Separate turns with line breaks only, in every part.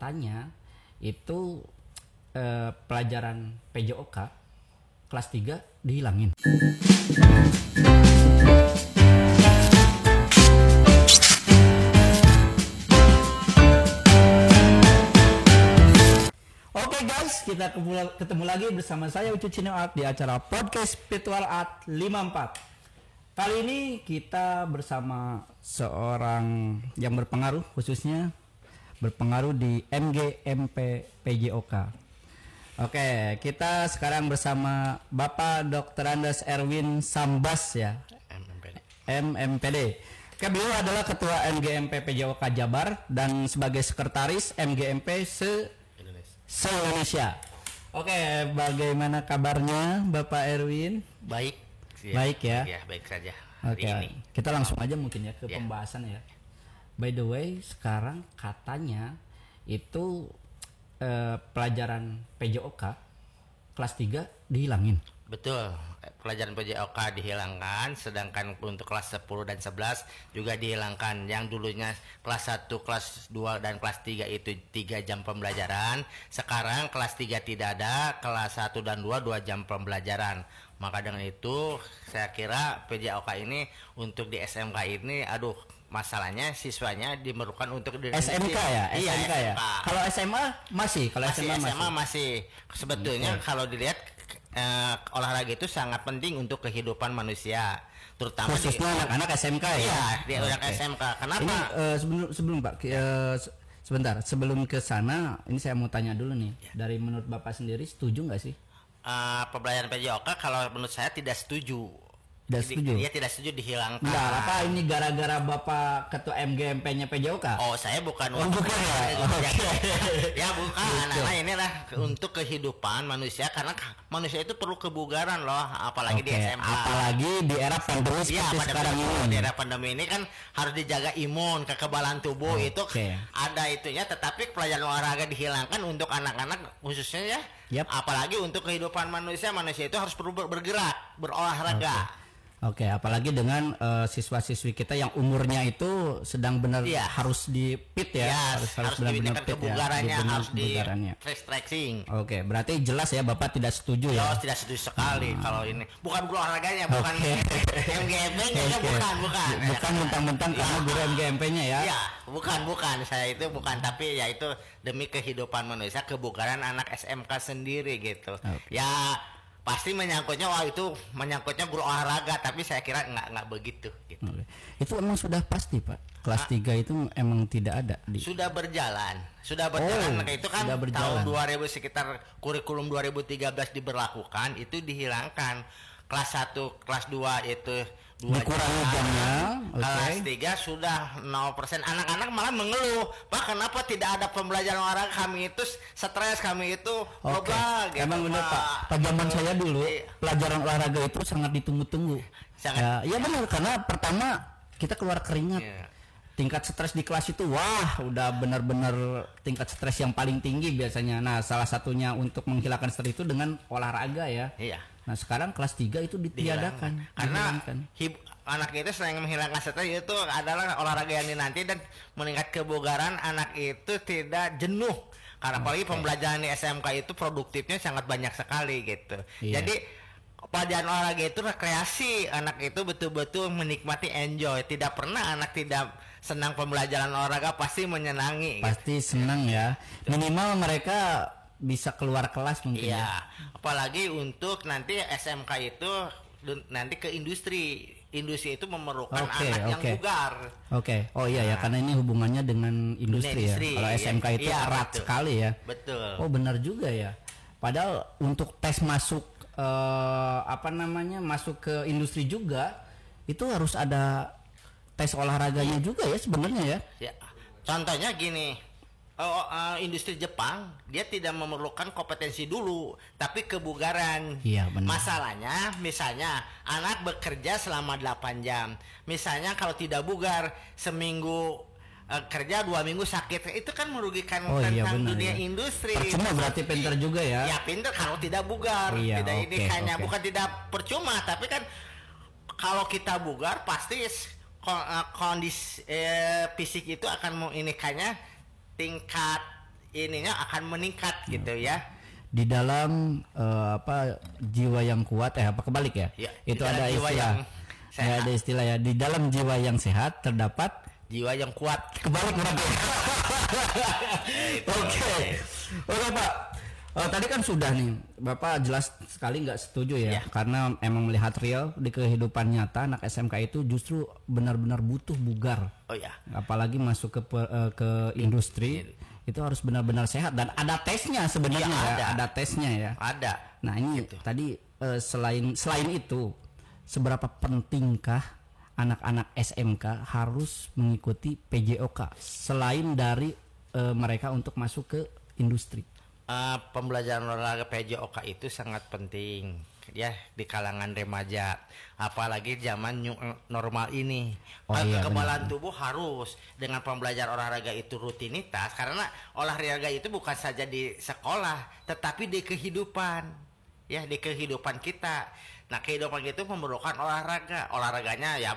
katanya itu pelajaran PJOK kelas 3 dihilangin. Oke guys, kita ketemu lagi bersama saya Ucu Chino Art di acara podcast Spiritual Art 54. Kali ini kita bersama seorang yang berpengaruh, khususnya berpengaruh di MGMP PJOK. Oke, kita sekarang bersama Bapak Dr. Andes Erwin Sambas ya, MMPD. Oke, beliau adalah Ketua MGMP PJOK Jabar dan sebagai Sekretaris MGMP se-Indonesia. Oke, bagaimana kabarnya Bapak Erwin?
Baik.
Baik ya.
Ya, baik saja.
Oke, kita langsung aja mungkin ya ke pembahasan ya. By the way, sekarang katanya itu pelajaran PJOK kelas 3 dihilangin.
Betul. Pelajaran PJOK dihilangkan, sedangkan untuk kelas 10 dan 11 juga dihilangkan. Yang dulunya kelas 1, kelas 2 dan kelas 3 itu 3 jam pembelajaran. Sekarang kelas 3 tidak ada, kelas 1 dan 2 jam pembelajaran. Maka dengan itu saya kira PJOK ini untuk di SMK ini masalahnya siswanya dimerlukan untuk di
SMK ya?
Iya,
SMK ya. Kalau SMA masih,
SMA masih. Sebetulnya kalau dilihat olahraga itu sangat penting untuk kehidupan manusia, terutama
khususnya anak-anak SMK ya.
Iya, di anak SMK. Kenapa?
Ini sebelum Pak, sebentar sebelum ke sana, ini saya mau tanya dulu nih. Dari menurut Bapak sendiri setuju nggak sih?
Pembelajaran PJOK kalau menurut saya tidak setuju.
Tidak setuju?
Dia tidak setuju dihilangkan.
Enggak, apa ini gara-gara Bapak Ketua MGMP-nya PJOK?
Oh, saya bukan.
Bukan ya?
Ya bukan. Nah, inilah untuk kehidupan manusia, karena manusia itu perlu kebugaran loh, apalagi di SMA.
Apalagi di era pandemi seperti sekarang ini.
Di era pandemi ini kan harus dijaga imun, kekebalan tubuh itu ada itunya, tetapi pelajaran olahraga dihilangkan untuk anak-anak khususnya ya.
Yep.
Apalagi untuk kehidupan manusia itu harus perlu bergerak, berolahraga.
Oke, apalagi dengan siswa-siswi kita yang umurnya itu sedang benar harus di fit ya, harus benar-benar fit
kebugarannya,
ya,
harus di stretching.
Oke, berarti jelas ya Bapak tidak setuju ya?
Oh, tidak setuju sekali kalau ini. Bukan guru olahraganya, bukan MGMP-nya, bukan.
Bukan mentang-mentang karena guru MGMP-nya ya?
Iya, bukan. Saya itu bukan, tapi ya itu demi kehidupan manusia, kebugaran anak SMK sendiri gitu. Ya pasti menyangkutnya menyangkutnya guru olahraga, tapi saya kira nggak begitu gitu.
Itu emang sudah pasti Pak, kelas 3 itu emang tidak ada
sudah berjalan itu kan tahun 2000 sekitar kurikulum 2013 diberlakukan, itu dihilangkan. Kelas 1, kelas 2 itu 2
dikurangi jamnya.
Kelas 3 sudah 0%. Anak-anak malah mengeluh, Pak, kenapa tidak ada pembelajaran olahraga, kami itu stres, kami itu loba gitu.
Emang benar Pak, pada zaman saya dulu pelajaran olahraga itu sangat ditunggu-tunggu. Ya benar, karena pertama kita keluar keringat. Tingkat stres di kelas itu udah benar-benar tingkat stres yang paling tinggi biasanya. Nah, salah satunya untuk menghilangkan stres itu dengan olahraga ya.
Iya.
Nah, sekarang kelas 3 itu ditiadakan.
Karena anak itu selain menghilangkan stres itu adalah olahraga yang dinanti dan meningkat kebugaran anak itu tidak jenuh. Karena apalagi pembelajaran di SMK itu produktifnya sangat banyak sekali gitu. Iya. Jadi pelajaran olahraga itu rekreasi, anak itu betul-betul menikmati, enjoy. Tidak pernah anak tidak senang pembelajaran olahraga, pasti menyenangi.
Pasti senang ya. Minimal mereka bisa keluar kelas mungkin ya.
Apalagi untuk nanti SMK itu nanti ke industri itu memerlukan anak yang bugar.
Oh iya ya, karena ini hubungannya dengan industri ya. Kalau SMK itu erat sekali ya.
Betul.
Oh benar juga ya. Padahal untuk tes masuk masuk ke industri juga itu harus ada tes olahraganya juga ya sebenarnya ya.
Contohnya gini. Industri Jepang dia tidak memerlukan kompetensi dulu, tapi kebugaran.
Iya, benar.
Masalahnya misalnya anak bekerja selama 8 jam. Misalnya kalau tidak bugar, seminggu kerja 2 minggu sakit, itu kan merugikan tentang dunia industri.
Percuma berarti pinter juga ya.
Ya pinter kalau tidak bugar. Bukan tidak percuma, tapi kan kalau kita bugar pasti kondisi fisik itu akan menginikannya tingkat ininya akan meningkat gitu ya.
Di dalam jiwa yang kuat apa kebalik ya?
Ya,
itu ada istilah. Ya, ada istilah ya. Di dalam jiwa yang sehat terdapat
jiwa yang kuat.
Kebalik berarti. Oke, Pak. Tadi kan sudah nih, Bapak jelas sekali nggak setuju ya, karena emang melihat real di kehidupan nyata anak SMK itu justru benar-benar butuh bugar.
Oh ya.
Apalagi masuk ke industri. Itu harus benar-benar sehat dan ada tesnya sebenarnya ya, ada tesnya ya.
Ada.
Nah ini tadi selain itu, seberapa pentingkah anak-anak SMK harus mengikuti PJOK selain dari mereka untuk masuk ke industri?
Pembelajaran olahraga PJOK itu sangat penting ya di kalangan remaja, apalagi zaman new normal ini. Kekebalan tubuh harus dengan pembelajaran olahraga itu rutinitas, karena olahraga itu bukan saja di sekolah tetapi di kehidupan ya, di kehidupan kita. Nah, kehidupan itu memerlukan olahraganya ya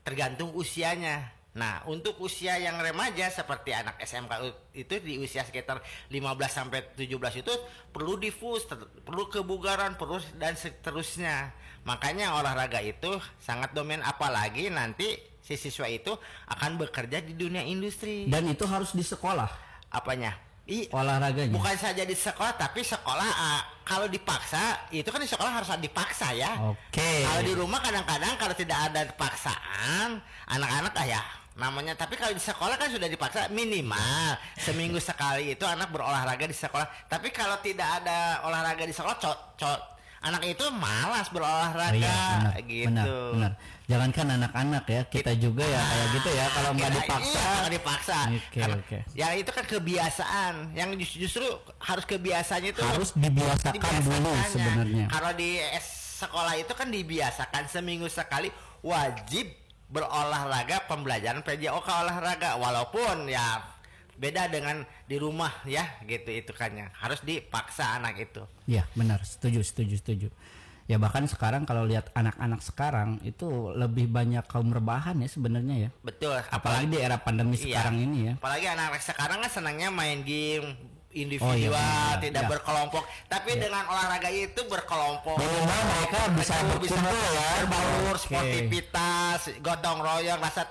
tergantung usianya. Nah, untuk usia yang remaja seperti anak SMK itu di usia sekitar 15 sampai 17 itu perlu difus, perlu kebugaran, perlu dan seterusnya. Makanya olahraga itu sangat dominan, apalagi nanti si siswa itu akan bekerja di dunia industri.
Dan itu harus di sekolah.
Apanya?
Olahraganya.
Bukan saja di sekolah, tapi sekolah kalau dipaksa, itu kan di sekolah harus dipaksa ya.
Oke.
Kalau di rumah kadang-kadang kalau tidak ada paksaan, anak-anak ya namanya. Tapi kalau di sekolah kan sudah dipaksa, minimal seminggu sekali itu anak berolahraga di sekolah. Tapi kalau tidak ada olahraga di sekolah, anak itu malas berolahraga. Gitu.
Benar. Jangankan anak-anak ya, kita juga ya kayak gitu ya, kalau nggak dipaksa.
Nggak dipaksa.
Oke.
Ya itu kan kebiasaan. Yang justru harus kebiasaannya itu
harus dibiasakan dulu sebenarnya.
Kalau di sekolah itu kan dibiasakan seminggu sekali wajib berolahraga, pembelajaran PJOK olahraga, walaupun ya beda dengan di rumah ya gitu, itu kan ya harus dipaksa anak itu.
Ya benar, setuju. Ya bahkan sekarang kalau lihat anak-anak sekarang itu lebih banyak kaum rebahan ya sebenarnya ya.
Betul.
Apalagi di era pandemi sekarang ini ya.
Apalagi anak-anak sekarang kan senangnya main game individual, tidak berkelompok. Tapi dengan olahraga itu berkelompok.
Minimal mereka bisa
berbaur, sportivitas, gotong royong, rasa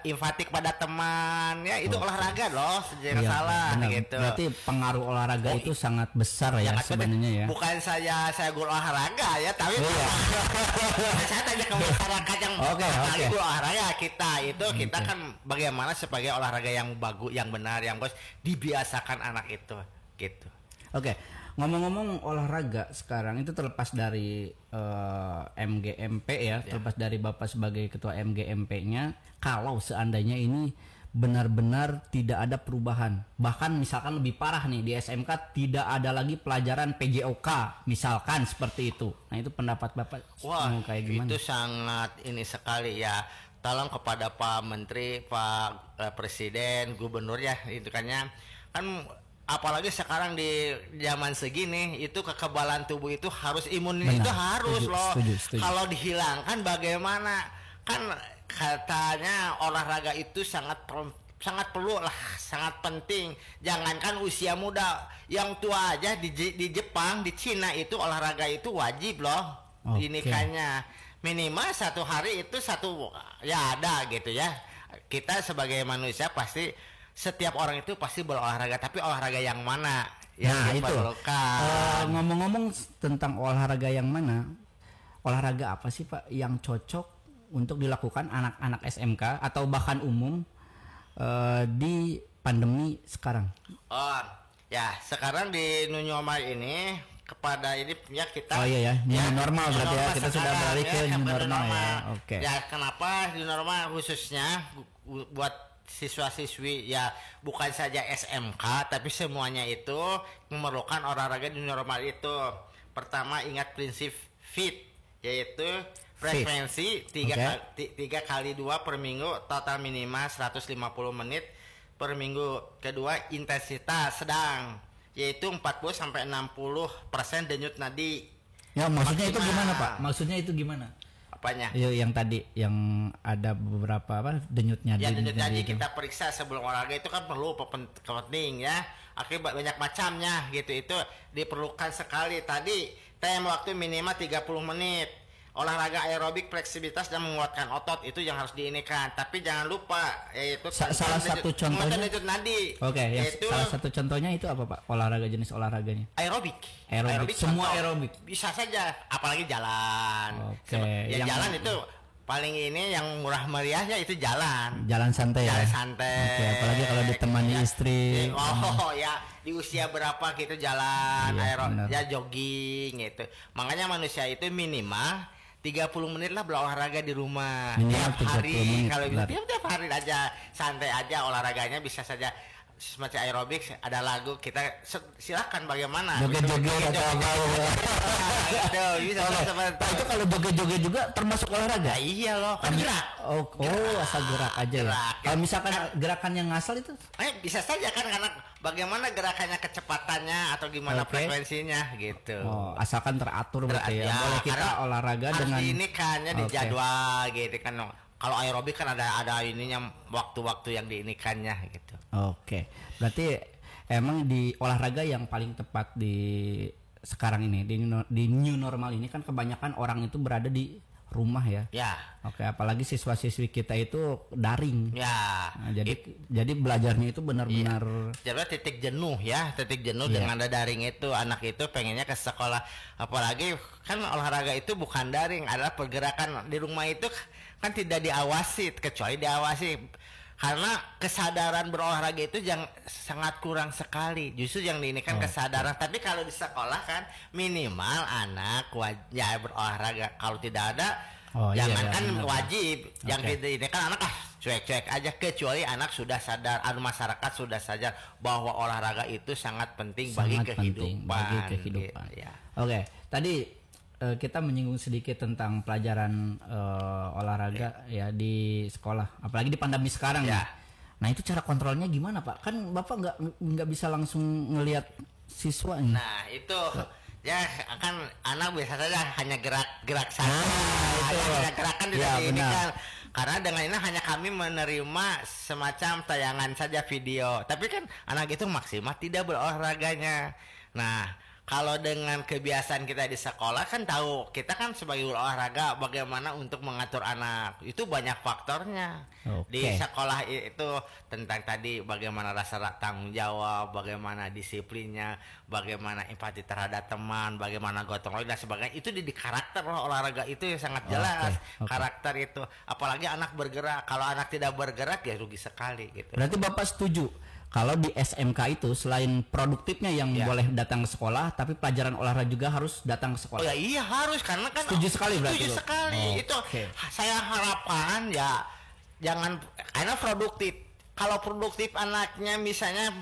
empatik pada teman. Ya itu olahraga loh, jangan salah gitu.
Berarti pengaruh olahraga itu sangat besar ya sebenarnya ya.
Bukan saya guru olahraga ya, tapi saya tanya ke masyarakat yang guru olahraga kita itu kita kan bagaimana sebagai olahraga yang bagus, yang benar, yang bagus dibiasakan anak itu gitu.
Oke. Ngomong-ngomong olahraga sekarang itu terlepas dari MGMP ya, terlepas dari Bapak sebagai ketua MGMP-nya, kalau seandainya ini benar-benar tidak ada perubahan, bahkan misalkan lebih parah nih di SMK tidak ada lagi pelajaran PJOK misalkan seperti itu. Nah, itu pendapat Bapak kayak gimana?
Itu sangat ini sekali ya. Tolong kepada Pak Menteri, Pak Presiden, Gubernur ya, itu kan apalagi sekarang di zaman segini itu kekebalan tubuh itu harus itu harus setuju. Kalau dihilangkan bagaimana? Kan katanya olahraga itu sangat perlu lah, sangat penting. Jangankan usia muda, yang tua aja di Jepang, di Cina itu olahraga itu wajib loh. Ini kayaknya minimal satu hari itu ya ada gitu ya. Kita sebagai manusia pasti setiap orang itu pasti berolahraga, tapi olahraga yang mana yang diperlukan?
Ngomong-ngomong tentang olahraga yang mana, olahraga apa sih Pak yang cocok untuk dilakukan anak-anak SMK atau bahkan umum di pandemi sekarang?
Ya sekarang di new normal ini kepada ini ya kita
new normal berarti ya, kita sudah beralih ke new normal ya.
Oke. Ya kenapa new normal khususnya buat siswa-siswi ya, bukan saja SMK tapi semuanya itu memerlukan olahraga di normal itu. Pertama, ingat prinsip fit, yaitu frekuensi 3 kali 2 per minggu, total minimal 150 menit per minggu. Kedua, intensitas sedang, yaitu 40 sampai 60% denyut nadi.
Ya maksudnya itu gimana Pak? Maksudnya itu gimana?
Apanya?
Yang tadi yang ada beberapa denyut
Ya
nadi.
jadi kita periksa sebelum olahraga itu kan perlu penting ya. Akibat banyak macamnya gitu, itu diperlukan sekali. Tadi time waktu minimal 30 menit. Olahraga aerobik, fleksibilitas dan menguatkan otot itu yang harus diinikan. Tapi jangan lupa yaitu
salah satu contohnya
denyut nadi.
Oke,
yaitu
salah satu contohnya itu apa Pak? Olahraga jenis olahraganya?
Aerobik.
Semua
contoh.
aerobik.
Bisa saja, apalagi jalan.
Oke,
Ya jalan itu paling ini yang murah meriahnya itu jalan.
Jalan santai
Jalan
ya.
santai.
Oke, apalagi kalau ditemani istri.
Ya di usia berapa gitu jalan ya jogging gitu. Makanya manusia itu minimal 30 menit lah berolahraga di rumah.
Minimal
Tiap hari kalau bisa
benar.
tiap hari aja santai aja olahraganya, bisa saja semacam aerobik, ada lagu, kita silakan bagaimana
Joget-joget atau apa
gitu, bisa
Pak, itu kalau joget-joget juga termasuk olahraga?
ya iya loh, kan gerak.
Asal gerak aja ya.
Gerak.
Kalau misalkan gerakan yang ngasal itu
Bisa saja kan, karena bagaimana gerakannya, kecepatannya atau gimana
Oke.
frekuensinya gitu.
asalkan teratur berarti ya. Boleh kita
karena
olahraga
harus
dengan
diinikannya di
Oke.
jadwal gitu kan. Kalau aerobik kan ada ininya, waktu-waktu yang diinikannya gitu.
Oke. Berarti emang di olahraga yang paling tepat di sekarang ini di new normal ini kan kebanyakan orang itu berada di rumah ya.
Ya.
Oke, apalagi siswa-siswi kita itu daring.
Ya.
Nah, jadi belajarnya itu benar-benar
Jadi titik jenuh
Iya.
dengan ada daring itu, anak itu pengennya ke sekolah. Apalagi kan olahraga itu bukan daring, adalah pergerakan di rumah itu kan tidak diawasi, kecuali diawasi. Karena kesadaran berolahraga itu yang sangat kurang sekali. Justru yang ini kan kesadaran. Tapi kalau di sekolah kan minimal anak wajib berolahraga. Kalau tidak ada, jangankan
benar.
wajib. Yang ini kan anak cuek-cuek aja, kecuali anak sudah sadar, masyarakat sudah sadar bahwa olahraga itu sangat penting bagi kehidupan. Gitu, ya.
Oke, tadi kita menyinggung sedikit tentang pelajaran olahraga ya di sekolah, apalagi di pandemi sekarang
Ya.
nih. Nah itu cara kontrolnya gimana Pak? Kan Bapak nggak bisa langsung ngelihat siswanya.
Nah itu ya kan anak biasa saja hanya gerak saja. Gerakan tidak diinikan. Karena dengan ini hanya kami menerima semacam tayangan saja video. Tapi kan anak itu maksimal tidak berolahraganya. Nah kalau dengan kebiasaan kita di sekolah kan tahu, kita kan sebagai olahraga bagaimana untuk mengatur anak. Itu banyak faktornya.
Oke.
Di sekolah itu tentang tadi bagaimana rasa tanggung jawab, bagaimana disiplinnya, bagaimana empati terhadap teman, bagaimana gotong royong dan sebagainya. Itu di karakter loh, olahraga itu yang sangat jelas.
Oke.
Karakter itu. Apalagi anak bergerak. Kalau anak tidak bergerak ya rugi sekali gitu.
Berarti Bapak setuju kalau di SMK itu selain produktifnya yang boleh datang ke sekolah, tapi pelajaran olahraga juga harus datang ke sekolah.
Oh ya iya harus, karena kan
Setuju sekali berarti
setuju
lo.
sekali. Itu saya harapkan ya jangan, karena produktif. Kalau produktif anaknya misalnya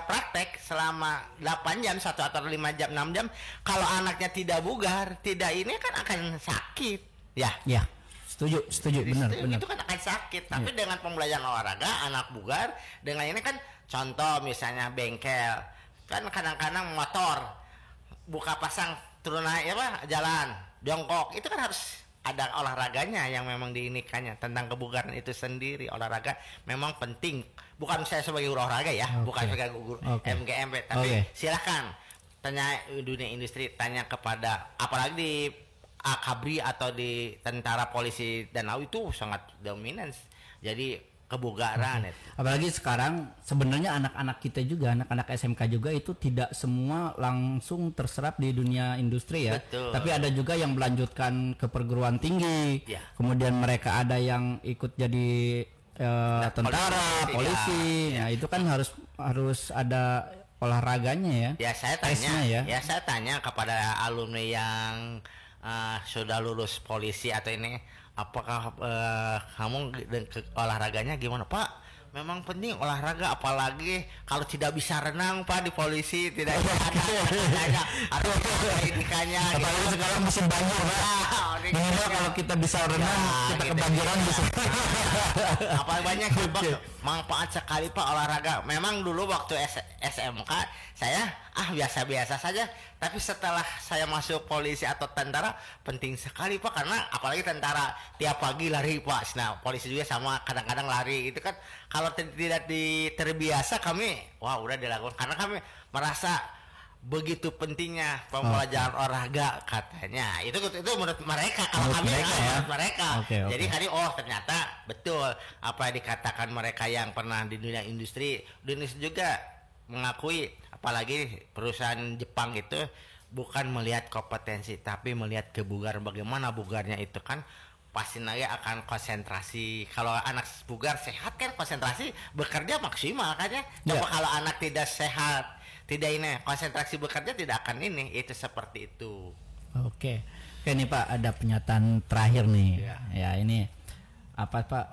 praktek selama 8 jam, 1 atau 5 jam, 6 jam, kalau anaknya tidak bugar, tidak ini kan akan sakit. Ya.
Ya. Setuju, benar.
Itu kan akan sakit. Tapi dengan pembelajaran olahraga anak bugar, dengan ini kan contoh misalnya bengkel, kan kadang-kadang motor buka pasang turun naik jalan jongkok, itu kan harus ada olahraganya yang memang diinikannya. Tentang kebugaran itu sendiri, olahraga memang penting. Bukan saya sebagai guru olahraga ya, bukan sebagai guru MGMP, tapi silakan tanya dunia industri, tanya kepada apalagi di Akabri atau di tentara polisi Danau itu sangat dominan. Jadi kebugaran itu.
Apalagi sekarang sebenarnya anak-anak kita juga, anak-anak SMK juga itu tidak semua langsung terserap di dunia industri ya.
Betul.
Tapi ada juga yang melanjutkan ke perguruan tinggi.
Ya.
Kemudian mereka ada yang ikut jadi tentara, polisi. Ya. Itu kan harus ada olahraganya ya.
Ya saya tanya, saya tanya kepada alumni yang sudah lulus polisi atau ini, apakah kamu olahraganya gimana Pak? Memang penting olahraga, apalagi kalau tidak bisa renang Pak di polisi, tidak ada harus ikannya.
Apalagi sekarang musim banjir Pak. Minimal kalau kita bisa renang, kita
gitu,
kebanjiran bisa.
Apa banyak dampak manfaat sekali Pak olahraga. Memang dulu waktu SMK saya biasa-biasa saja, tapi setelah saya masuk polisi atau tentara penting sekali Pak, karena apalagi tentara tiap pagi lari Pak. Nah, polisi juga sama kadang-kadang lari itu kan, kalau tidak terbiasa kami udah dilakukan karena kami merasa begitu pentingnya pembelajaran olahraga katanya. Itu menurut mereka, kalau kami menurut mereka. Jadi kali ternyata betul apa yang dikatakan mereka yang pernah di dunia industri juga mengakui, apalagi perusahaan Jepang itu bukan melihat kompetensi tapi melihat kebugaran. Bagaimana bugarnya itu kan pasti nanti akan konsentrasi. Kalau anak bugar sehat kan konsentrasi bekerja maksimal kan ya. Coba kalau anak tidak sehat, tidak ini konsentrasi bekerja tidak akan ini, itu seperti itu.
Oke ini Pak, ada pernyataan terakhir nih. Ya ini apa Pak,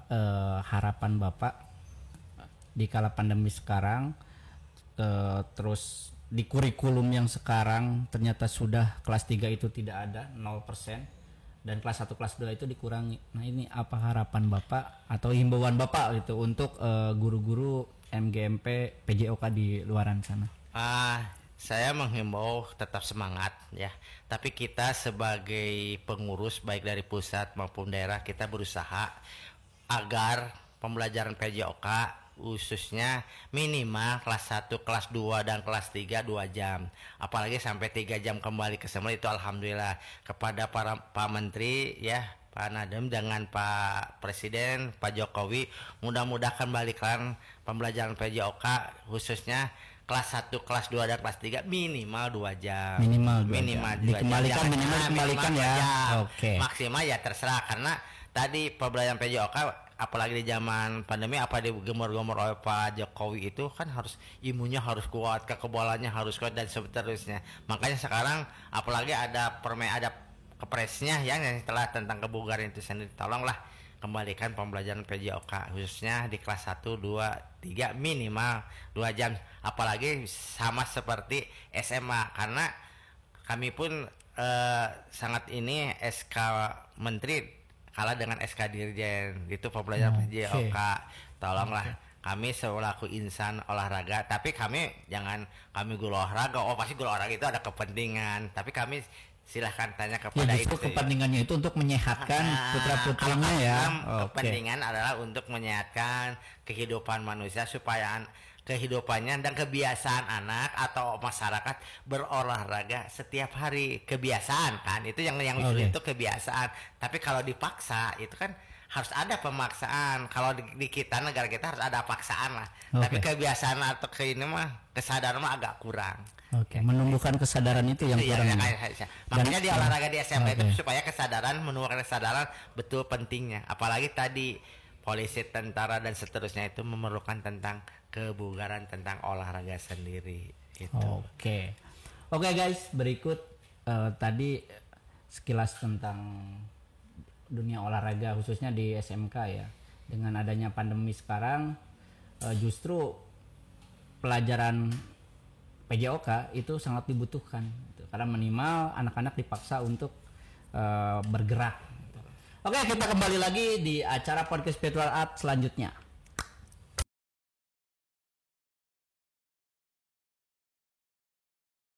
harapan Bapak di kala pandemi sekarang, terus di kurikulum yang sekarang ternyata sudah kelas 3 itu tidak ada 0% dan kelas 1 kelas 2 itu dikurangi. Nah ini apa harapan Bapak atau himbauan Bapak gitu untuk guru-guru MGMP PJOK di luaran sana?
Saya menghimbau tetap semangat ya. Tapi kita sebagai pengurus baik dari pusat maupun daerah, kita berusaha agar pembelajaran PJOK khususnya minimal kelas 1, kelas 2 dan kelas 3 2 jam. Apalagi sampai 3 jam kembali ke semula, itu alhamdulillah. Kepada Pak Menteri ya, Pak Nadiem dengan Pak Presiden, Pak Jokowi, mudah-mudahan balikan pembelajaran PJOK khususnya kelas 1, kelas 2 dan kelas 3 minimal 2 jam.
Minimal 2 jam. Dikembalikan
jam.
Dikembalikan ya. Oke.
Maksimal ya terserah, karena tadi pembelajaran PJOK apalagi di zaman pandemi apa digemor-gemor oleh Pak Jokowi itu kan harus imunnya harus kuat, kekebalannya harus kuat dan seterusnya. Makanya sekarang apalagi ada kepresnya yang telah tentang kebugaran itu sendiri, tolonglah kembalikan pembelajaran PJOK khususnya di kelas 1, 2, 3 minimal 2 jam, apalagi sama seperti SMA, karena kami pun sangat ini SK Menteri kalah dengan SK Dirjen itu pembelajaran PJOK. Tolonglah kami selaku insan olahraga, tapi kami guru olahraga, pasti guru olahraga itu ada kepentingan, tapi kami silahkan tanya kepada
itu. Kepentingannya itu untuk menyehatkan putra-putrinya ya.
Kepentingan adalah untuk menyehatkan kehidupan manusia supaya kehidupannya dan kebiasaan anak atau masyarakat berolahraga setiap hari. Kebiasaan kan itu yang itu kebiasaan. Tapi kalau dipaksa itu kan harus ada pemaksaan. Kalau di kita negara kita harus ada paksaan lah. Tapi kebiasaan atau kesadaran mah agak kurang.
Menumbuhkan kesadaran itu yang kurang.
Makanya di olahraga di SMP itu supaya menumbuhkan kesadaran betul pentingnya. Apalagi tadi polisi, tentara dan seterusnya itu memerlukan tentang kebugaran, tentang olahraga sendiri itu.
Oke guys, berikut tadi sekilas tentang dunia olahraga khususnya di SMK ya. Dengan adanya pandemi sekarang justru pelajaran PJOK itu sangat dibutuhkan gitu. Karena minimal anak-anak dipaksa untuk bergerak gitu. Oke, kita kembali lagi di acara podcast Spiritual Art selanjutnya.